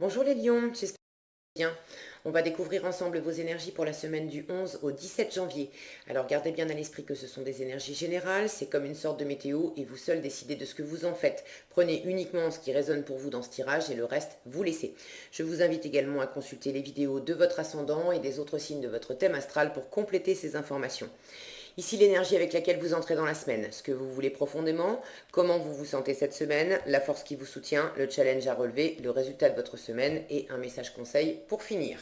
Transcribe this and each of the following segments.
Bonjour les lions, j'espère que vous allez bien. On va découvrir ensemble vos énergies pour la semaine du 11 au 17 janvier. Alors gardez bien à l'esprit que ce sont des énergies générales, c'est comme une sorte de météo et vous seuls décidez de ce que vous en faites. Prenez uniquement ce qui résonne pour vous dans ce tirage et le reste, vous laissez. Je vous invite également à consulter les vidéos de votre ascendant et des autres signes de votre thème astral pour compléter ces informations. Ici l'énergie avec laquelle vous entrez dans la semaine, ce que vous voulez profondément, comment vous vous sentez cette semaine, la force qui vous soutient, le challenge à relever, le résultat de votre semaine et un message conseil pour finir.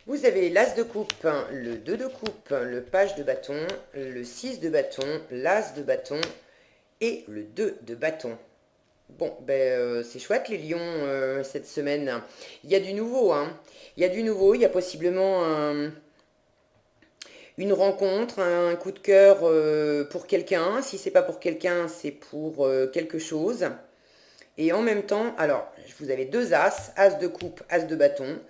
Vous avez l'As de coupe, le 2 de coupe, le page de bâton, le 6 de bâton, l'As de bâton et le 2 de bâton. Bon, c'est chouette les lions cette semaine. Il y a du nouveau, hein. Il y a du nouveau, il y a possiblement une rencontre, un coup de cœur pour quelqu'un. Si c'est pas pour quelqu'un, c'est pour quelque chose. Et en même temps, alors, vous avez deux As, As de coupe, As de bâton.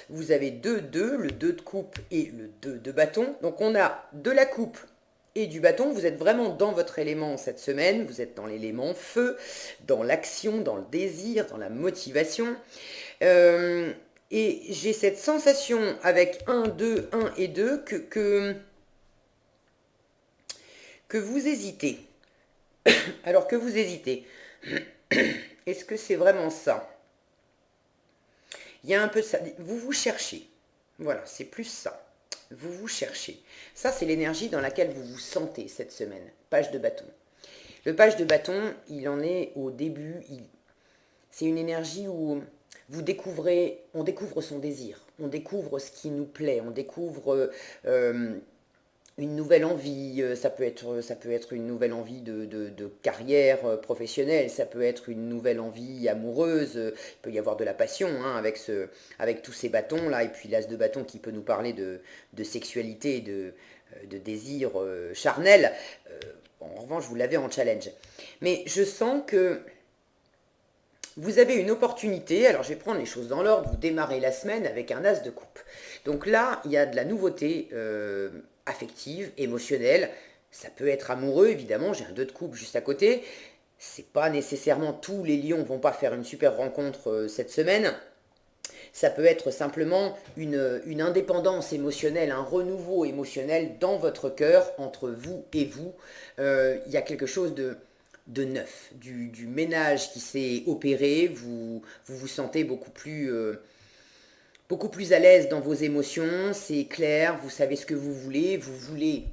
Vous avez deux 2, le 2 de coupe et le 2 de bâton. Donc on a de la coupe et du bâton. Vous êtes vraiment dans votre élément cette semaine. Vous êtes dans l'élément feu, dans l'action, dans le désir, dans la motivation. Et j'ai cette sensation avec un 2 1 et 2 que vous hésitez. Alors que vous hésitez. Est-ce que c'est vraiment ça? Il y a un peu de ça. Vous vous cherchez. Voilà, c'est plus ça. Vous vous cherchez. Ça, c'est l'énergie dans laquelle vous vous sentez cette semaine. Page de bâton. Le page de bâton, il en est au début. C'est une énergie où vous découvrez, on découvre son désir, on découvre ce qui nous plaît, on découvre une nouvelle envie, ça peut être une nouvelle envie de carrière professionnelle, ça peut être une nouvelle envie amoureuse, il peut y avoir de la passion hein, avec tous ces bâtons là, et puis l'as de bâton qui peut nous parler de sexualité, de désir charnel. En revanche, vous l'avez en challenge. Mais je sens que vous avez une opportunité, alors je vais prendre les choses dans l'ordre, vous démarrez la semaine avec un as de coupe. Donc là, il y a de la nouveauté affective, émotionnelle, ça peut être amoureux évidemment, j'ai un 2 de coupe juste à côté. C'est pas nécessairement tous les lions vont pas faire une super rencontre cette semaine. Ça peut être simplement une indépendance émotionnelle, un renouveau émotionnel dans votre cœur, entre vous et vous. Il y a quelque chose de neuf, du ménage qui s'est opéré, vous sentez beaucoup plus à l'aise dans vos émotions, c'est clair, vous savez ce que vous voulez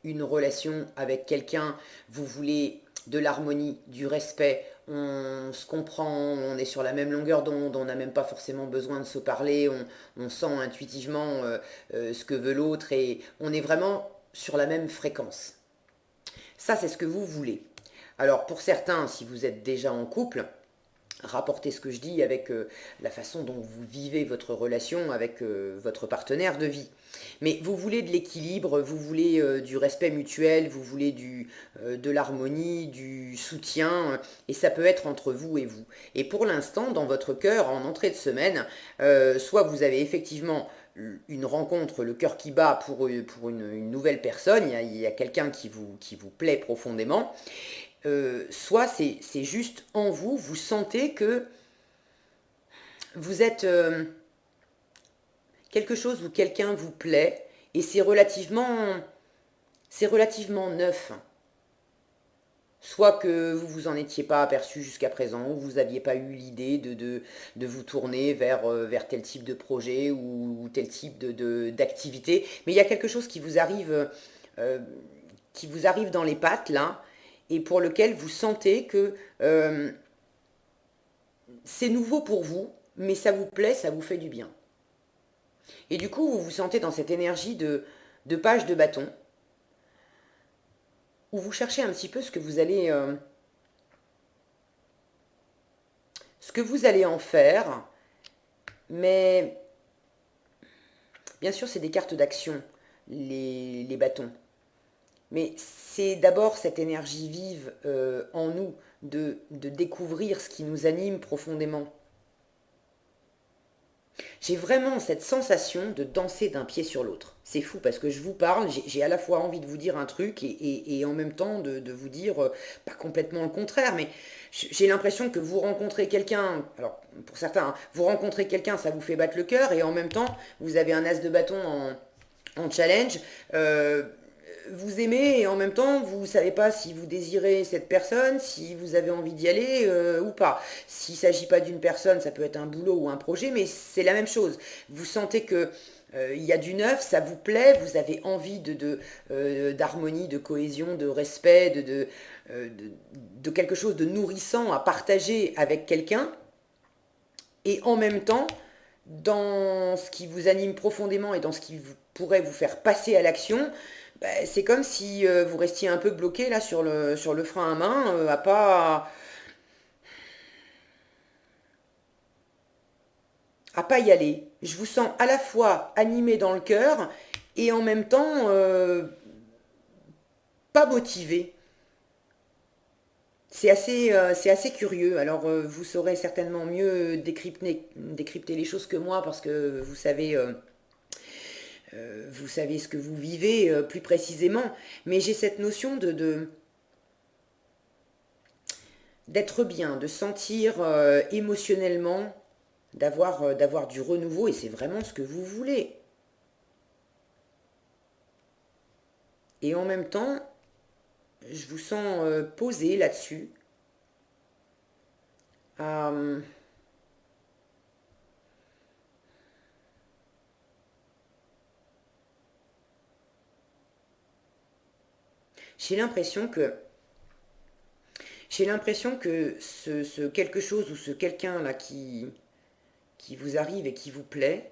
une relation avec quelqu'un, vous voulez de l'harmonie, du respect, on se comprend, on est sur la même longueur d'onde, on n'a même pas forcément besoin de se parler, on sent intuitivement ce que veut l'autre et on est vraiment sur la même fréquence. Ça, c'est ce que vous voulez. Alors pour certains, si vous êtes déjà en couple, rapportez ce que je dis avec la façon dont vous vivez votre relation avec votre partenaire de vie. Mais vous voulez de l'équilibre, vous voulez du respect mutuel, vous voulez de l'harmonie, du soutien, et ça peut être entre vous et vous. Et pour l'instant, dans votre cœur, en entrée de semaine, soit vous avez effectivement une rencontre, le cœur qui bat pour une nouvelle personne, il y a quelqu'un qui vous plaît profondément, soit c'est juste en vous, vous sentez que vous êtes quelque chose où quelqu'un vous plaît et c'est relativement neuf. Soit que vous vous en étiez pas aperçu jusqu'à présent, ou vous n'aviez pas eu l'idée de vous tourner vers tel type de projet ou tel type d'activité. Mais il y a quelque chose euh, qui vous arrive dans les pattes là, et pour lequel vous sentez que c'est nouveau pour vous, mais ça vous plaît, ça vous fait du bien. Et du coup, vous vous sentez dans cette énergie de page de bâton, où vous cherchez un petit peu ce que vous allez en faire, mais bien sûr, c'est des cartes d'action, les bâtons. Mais c'est d'abord cette énergie vive en nous de découvrir ce qui nous anime profondément. J'ai vraiment cette sensation de danser d'un pied sur l'autre. C'est fou parce que je vous parle, j'ai à la fois envie de vous dire un truc et en même temps de vous dire, pas complètement le contraire, mais j'ai l'impression que vous rencontrez quelqu'un, alors pour certains, hein, vous rencontrez quelqu'un, ça vous fait battre le cœur et en même temps, vous avez un as de bâton en challenge. Vous aimez et en même temps vous ne savez pas si vous désirez cette personne, si vous avez envie d'y aller ou pas. S'il ne s'agit pas d'une personne, ça peut être un boulot ou un projet, mais c'est la même chose. Vous sentez que il y a du neuf, ça vous plaît, vous avez envie d'harmonie, de cohésion, de respect, de quelque chose de nourrissant à partager avec quelqu'un. Et en même temps, dans ce qui vous anime profondément et dans ce qui pourrait vous faire passer à l'action, ben, c'est comme si vous restiez un peu bloqué là sur le frein à main, à pas y aller. Je vous sens à la fois animé dans le cœur et en même temps pas motivé. C'est assez curieux. Alors, vous saurez certainement mieux décrypter les choses que moi parce que vous savez ce que vous vivez plus précisément. Mais j'ai cette notion d'être bien, de sentir émotionnellement, d'avoir du renouveau et c'est vraiment ce que vous voulez. Et en même temps, je vous sens posé là-dessus. Euh, j'ai l'impression que ce quelque chose ou ce quelqu'un là qui vous arrive et qui vous plaît,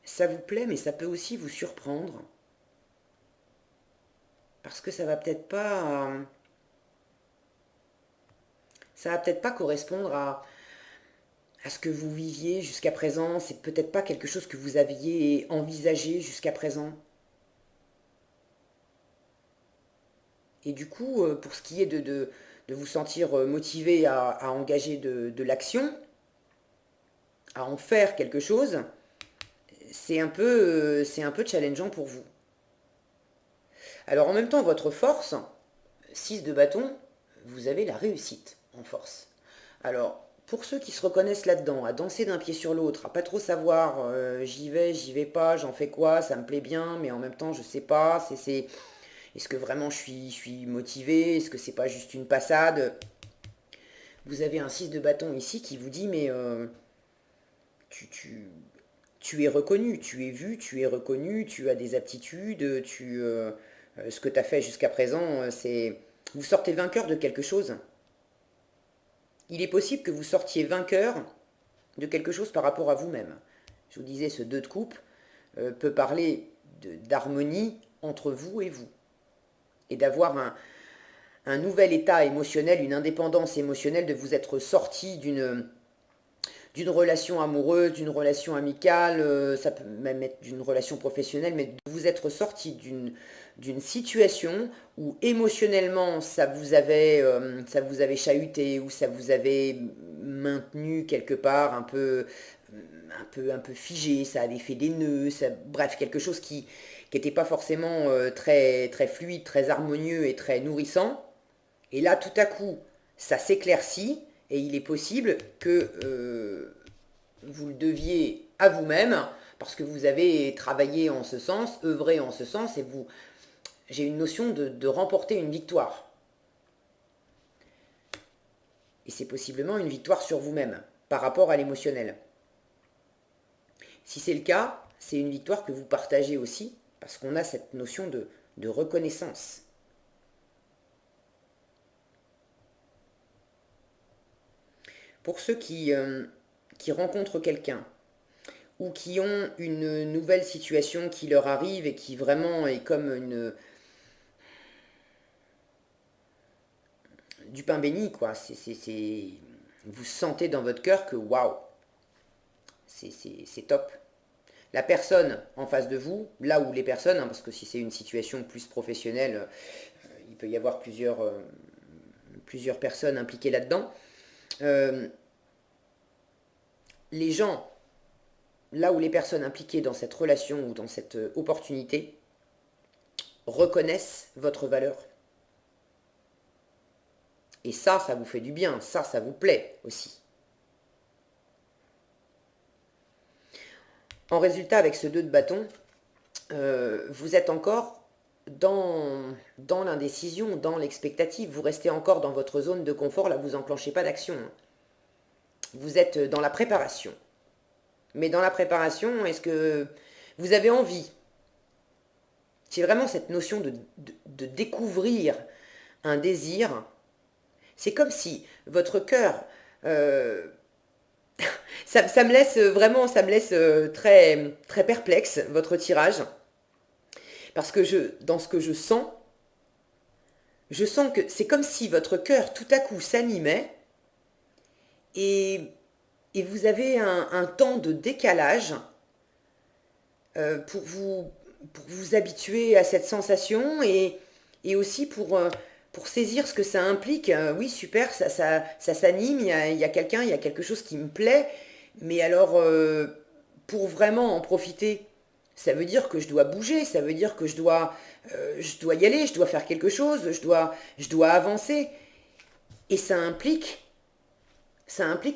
ça vous plaît, mais ça peut aussi vous surprendre parce que ça va peut-être pas correspondre à ce que vous viviez jusqu'à présent. C'est peut-être pas quelque chose que vous aviez envisagé jusqu'à présent. Et du coup, pour ce qui est de vous sentir motivé à engager de l'action, à en faire quelque chose, c'est un peu challengeant pour vous. Alors en même temps, votre force, 6 de bâton, vous avez la réussite en force. Alors, pour ceux qui se reconnaissent là-dedans, à danser d'un pied sur l'autre, à pas trop savoir, j'y vais pas, j'en fais quoi, ça me plaît bien, mais en même temps, je sais pas, est-ce que vraiment je suis motivé, est-ce que c'est pas juste une passade. Vous avez un 6 de bâton ici qui vous dit, mais tu, tu, tu es reconnu, tu es vu, tu es reconnu, tu as des aptitudes, ce que tu as fait jusqu'à présent, c'est... Vous sortez vainqueur de quelque chose. Il est possible que vous sortiez vainqueur de quelque chose par rapport à vous-même. Je vous disais, ce 2 de coupe peut parler d'harmonie entre vous et vous. Et d'avoir un nouvel état émotionnel, une indépendance émotionnelle, de vous être sorti d'une relation amoureuse, d'une relation amicale, ça peut même être d'une relation professionnelle, mais de vous être sorti d'une situation où émotionnellement ça vous avait chahuté, ou ça vous avait maintenu quelque part un peu figé, ça avait fait des nœuds, bref, quelque chose qui n'était pas forcément très, très fluide, très harmonieux et très nourrissant. Et là, tout à coup, ça s'éclaircit et il est possible que vous le deviez à vous-même parce que vous avez travaillé en ce sens, œuvré en ce sens et j'ai une notion de remporter une victoire. Et c'est possiblement une victoire sur vous-même par rapport à l'émotionnel. Si c'est le cas, c'est une victoire que vous partagez aussi parce qu'on a cette notion de reconnaissance. Pour ceux qui rencontrent quelqu'un ou qui ont une nouvelle situation qui leur arrive et qui vraiment est comme du pain béni, quoi. Vous sentez dans votre cœur que waouh, c'est top. La personne en face de vous, là où les personnes, hein, parce que si c'est une situation plus professionnelle, il peut y avoir plusieurs personnes impliquées là-dedans. Euh, les gens, là où les personnes impliquées dans cette relation ou dans cette opportunité, reconnaissent votre valeur. Et ça vous fait du bien, ça vous plaît aussi. En résultat, avec ce 2 de bâton, vous êtes encore dans l'indécision, dans l'expectative. Vous restez encore dans votre zone de confort, là vous n'enclenchez pas d'action. Vous êtes dans la préparation. Mais dans la préparation, est-ce que vous avez envie? C'est vraiment cette notion de découvrir un désir. C'est comme si votre cœur... ça me laisse vraiment, ça me laisse très, très perplexe, votre tirage. Parce que dans ce que je sens que c'est comme si votre cœur tout à coup s'animait et, et vous avez un temps de décalage pour vous habituer à cette sensation et aussi pour saisir ce que ça implique. Oui, super, ça s'anime, il y a quelqu'un, il y a quelque chose qui me plaît, mais alors pour vraiment en profiter, ça veut dire que je dois bouger, ça veut dire que je dois y aller, je dois faire quelque chose, je dois avancer. Et ça implique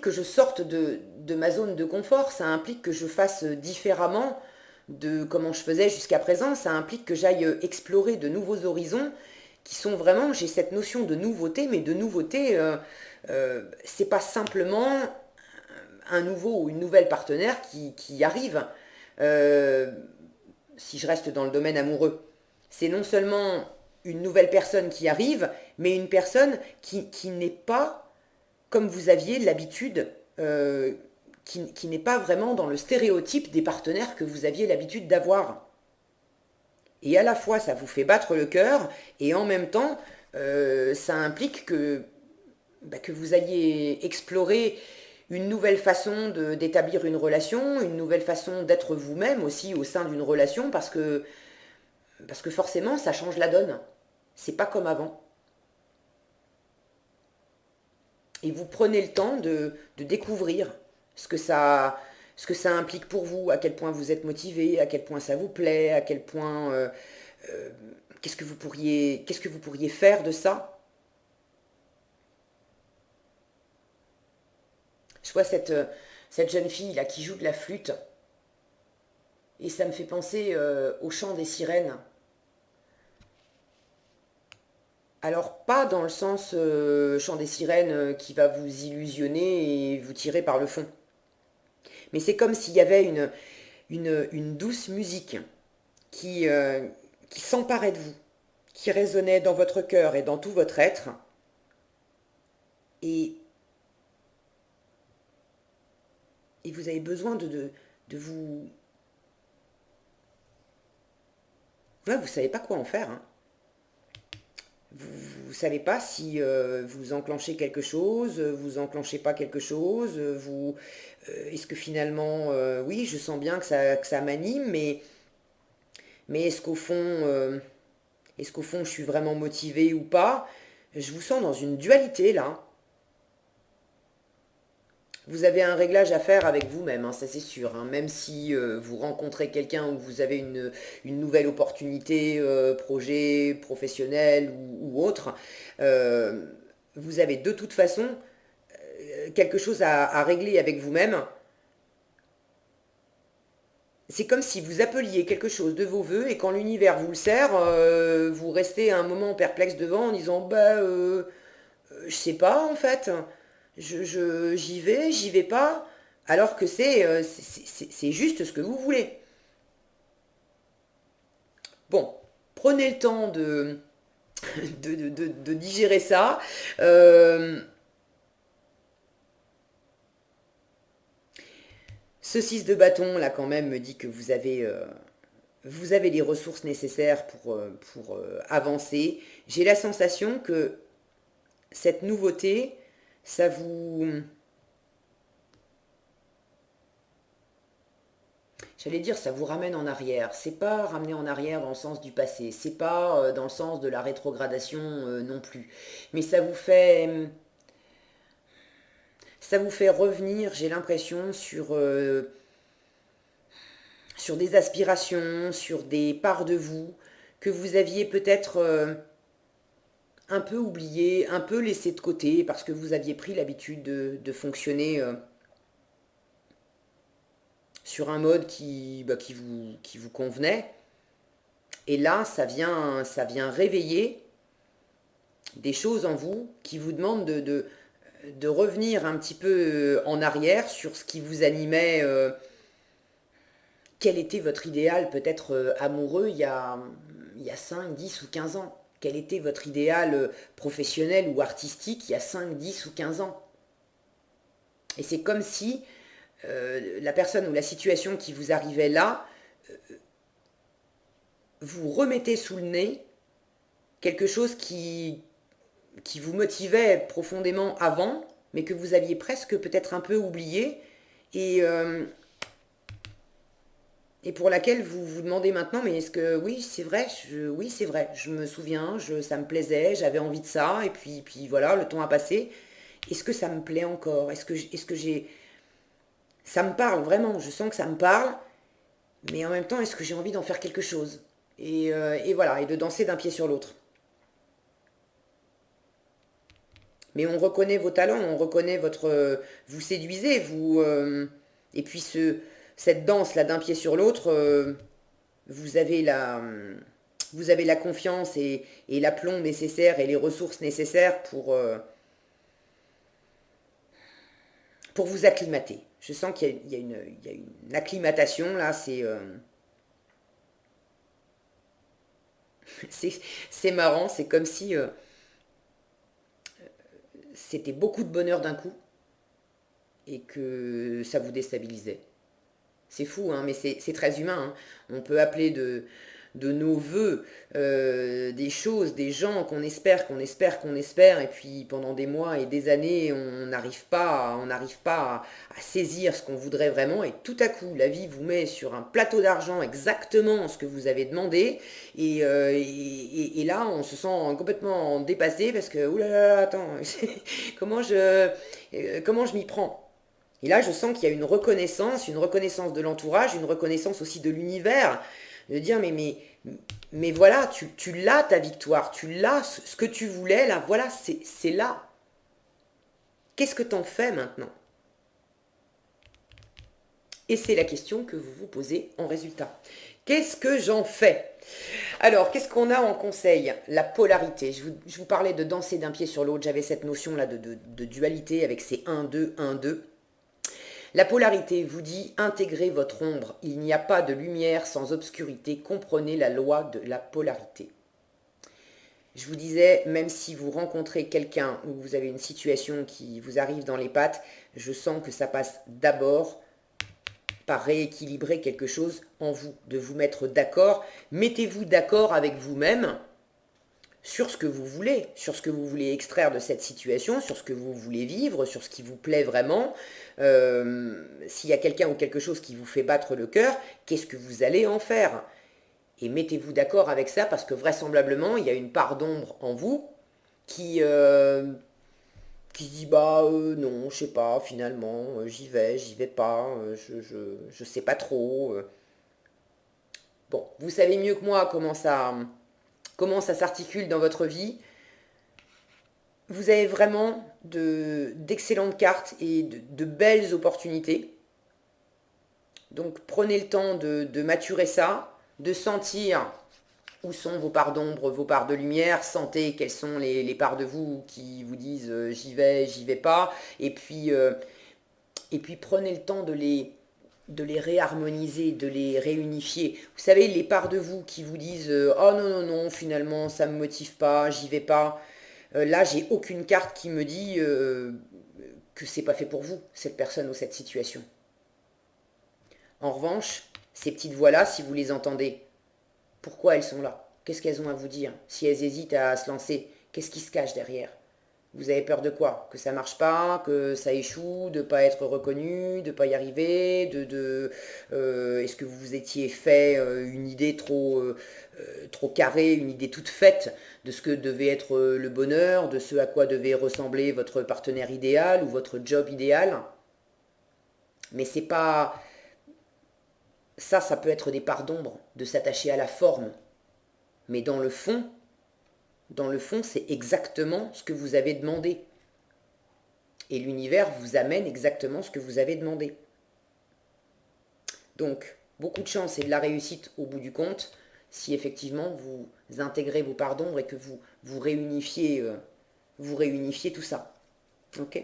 que je sorte de ma zone de confort, ça implique que je fasse différemment de comment je faisais jusqu'à présent, ça implique que j'aille explorer de nouveaux horizons qui sont vraiment, j'ai cette notion de nouveauté, mais de nouveauté, c'est pas simplement un nouveau ou une nouvelle partenaire qui arrive, euh, si je reste dans le domaine amoureux. C'est non seulement une nouvelle personne qui arrive, mais une personne qui n'est pas comme vous aviez l'habitude, qui n'est pas vraiment dans le stéréotype des partenaires que vous aviez l'habitude d'avoir. Et à la fois, ça vous fait battre le cœur, et en même temps, ça implique que vous ayez exploré une nouvelle façon d'établir une relation, une nouvelle façon d'être vous-même aussi au sein d'une relation, parce que forcément, ça change la donne. C'est pas comme avant. Et vous prenez le temps de découvrir ce que ça implique pour vous, à quel point vous êtes motivé, à quel point ça vous plaît, à quel point euh, qu'est-ce que vous pourriez faire de ça. Je vois cette jeune fille là qui joue de la flûte et ça me fait penser au chant des sirènes. Alors pas dans le sens chant des sirènes qui va vous illusionner et vous tirer par le fond. Mais c'est comme s'il y avait une douce musique qui, euh, qui s'emparait de vous, qui résonnait dans votre cœur et dans tout votre être. Et, et vous avez besoin de vous... Ouais, vous ne savez pas quoi en faire. Hein. Vous ne savez pas si vous enclenchez quelque chose, vous enclenchez pas quelque chose, est-ce que finalement, oui, je sens bien que ça m'anime, mais est-ce qu'au fond, je suis vraiment motivée ou pas? Je vous sens dans une dualité là. Vous avez un réglage à faire avec vous-même, hein, ça c'est sûr. Hein. Même si vous rencontrez quelqu'un ou vous avez une nouvelle opportunité, projet professionnel ou autre, euh, vous avez de toute façon quelque chose à régler avec vous-même. C'est comme si vous appeliez quelque chose de vos voeux et quand l'univers vous le sert, vous restez un moment perplexe devant en disant bah je sais pas en fait, j'y vais pas, alors que c'est juste ce que vous voulez. Bon, prenez le temps de digérer ça. Euh, Ce 6 de bâton, là, quand même, me dit que vous avez les ressources nécessaires pour avancer. J'ai la sensation que cette nouveauté, ça vous... J'allais dire, ça vous ramène en arrière. C'est pas ramener en arrière dans le sens du passé. C'est pas dans le sens de la rétrogradation non plus. Mais Ça vous fait revenir, j'ai l'impression, sur des aspirations, sur des parts de vous que vous aviez peut-être un peu oubliées, un peu laissées de côté parce que vous aviez pris l'habitude de fonctionner sur un mode qui vous convenait. Et là, ça vient réveiller des choses en vous qui vous demandent de revenir un petit peu en arrière sur ce qui vous animait. Quel était votre idéal peut-être amoureux il y a 5, 10 ou 15 ans? Quel était votre idéal professionnel ou artistique il y a 5, 10 ou 15 ans? Et c'est comme si la personne ou la situation qui vous arrivait là, vous remettez sous le nez quelque chose qui vous motivait profondément avant, mais que vous aviez presque peut-être un peu oublié, et, euh, et pour laquelle vous vous demandez maintenant, mais est-ce que oui, c'est vrai, oui, c'est vrai, je me souviens, ça me plaisait, j'avais envie de ça, et puis voilà, le temps a passé. Est-ce que ça me plaît encore? Est-ce que j'ai... Ça me parle, vraiment, je sens que ça me parle, mais en même temps, est-ce que j'ai envie d'en faire quelque chose? Et voilà, et de danser d'un pied sur l'autre. Mais on reconnaît vos talents, on reconnaît vous séduisez, et puis cette danse-là d'un pied sur l'autre, vous avez vous avez la confiance et l'aplomb nécessaire et les ressources nécessaires pour vous acclimater. Je sens il y a une acclimatation, là, c'est c'est marrant, c'est comme si c'était beaucoup de bonheur d'un coup et que ça vous déstabilisait. C'est fou, hein, mais c'est très humain, hein. On peut appeler de nos voeux des choses, des gens qu'on espère, qu'on espère, qu'on espère, et puis pendant des mois et des années, on n'arrive pas à saisir ce qu'on voudrait vraiment, et tout à coup, la vie vous met sur un plateau d'argent exactement ce que vous avez demandé, et là, on se sent complètement dépassé parce que, oulala, attends, comment je m'y prends? Et là, je sens qu'il y a une reconnaissance de l'entourage, une reconnaissance aussi de l'univers, de dire mais voilà, tu l'as ta victoire, tu l'as ce que tu voulais, là, voilà, c'est là. Qu'est-ce que t'en fais maintenant? Et c'est la question que vous vous posez en résultat. Qu'est-ce que j'en fais? Alors, qu'est-ce qu'on a en conseil? La polarité. Je vous parlais de danser d'un pied sur l'autre, j'avais cette notion-là de dualité avec ces 1-2, 1-2. La polarité vous dit intégrez votre ombre. Il n'y a pas de lumière sans obscurité. Comprenez la loi de la polarité. Je vous disais, même si vous rencontrez quelqu'un ou vous avez une situation qui vous arrive dans les pattes, je sens que ça passe d'abord par rééquilibrer quelque chose en vous, de vous mettre d'accord. Mettez-vous d'accord avec vous-même sur ce que vous voulez, sur ce que vous voulez extraire de cette situation, sur ce que vous voulez vivre, sur ce qui vous plaît vraiment. S'il y a quelqu'un ou quelque chose qui vous fait battre le cœur, qu'est-ce que vous allez en faire? Et mettez-vous d'accord avec ça parce que vraisemblablement, il y a une part d'ombre en vous qui se dit bah non, je sais pas, finalement, j'y vais pas, je sais pas trop. Bon, vous savez mieux que moi comment ça s'articule dans votre vie. Vous avez vraiment d'excellentes cartes et de belles opportunités. Donc prenez le temps de maturer ça, de sentir où sont vos parts d'ombre, vos parts de lumière, sentez quelles sont les parts de vous qui vous disent j'y vais pas, et puis prenez le temps de les réharmoniser, de les réunifier. Vous savez, les parts de vous qui vous disent oh non, non, non, finalement ça me motive pas, j'y vais pas. Là, j'ai aucune carte qui me dit que c'est pas fait pour vous, cette personne ou cette situation. En revanche, ces petites voix-là, si vous les entendez, pourquoi elles sont là? Qu'est-ce qu'elles ont à vous dire? Si elles hésitent à se lancer, qu'est-ce qui se cache derrière? Vous avez peur de quoi? Que ça marche pas, que ça échoue, de pas être reconnu, de pas y arriver, est-ce que vous vous étiez fait une idée trop carrée, une idée toute faite de ce que devait être le bonheur, de ce à quoi devait ressembler votre partenaire idéal ou votre job idéal? Mais c'est pas ça, ça peut être des parts d'ombre, de s'attacher à la forme. Mais dans le fond, c'est exactement ce que vous avez demandé. Et l'univers vous amène exactement ce que vous avez demandé. Donc, beaucoup de chance et de la réussite au bout du compte, si effectivement vous intégrez vos parts d'ombre et que vous réunifiez tout ça. Ok?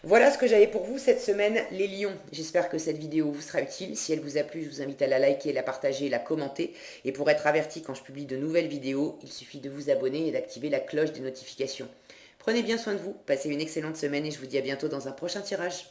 Voilà ce que j'avais pour vous cette semaine, les lions. J'espère que cette vidéo vous sera utile. Si elle vous a plu, je vous invite à la liker, la partager, la commenter. Et pour être averti quand je publie de nouvelles vidéos, il suffit de vous abonner et d'activer la cloche des notifications. Prenez bien soin de vous, passez une excellente semaine et je vous dis à bientôt dans un prochain tirage.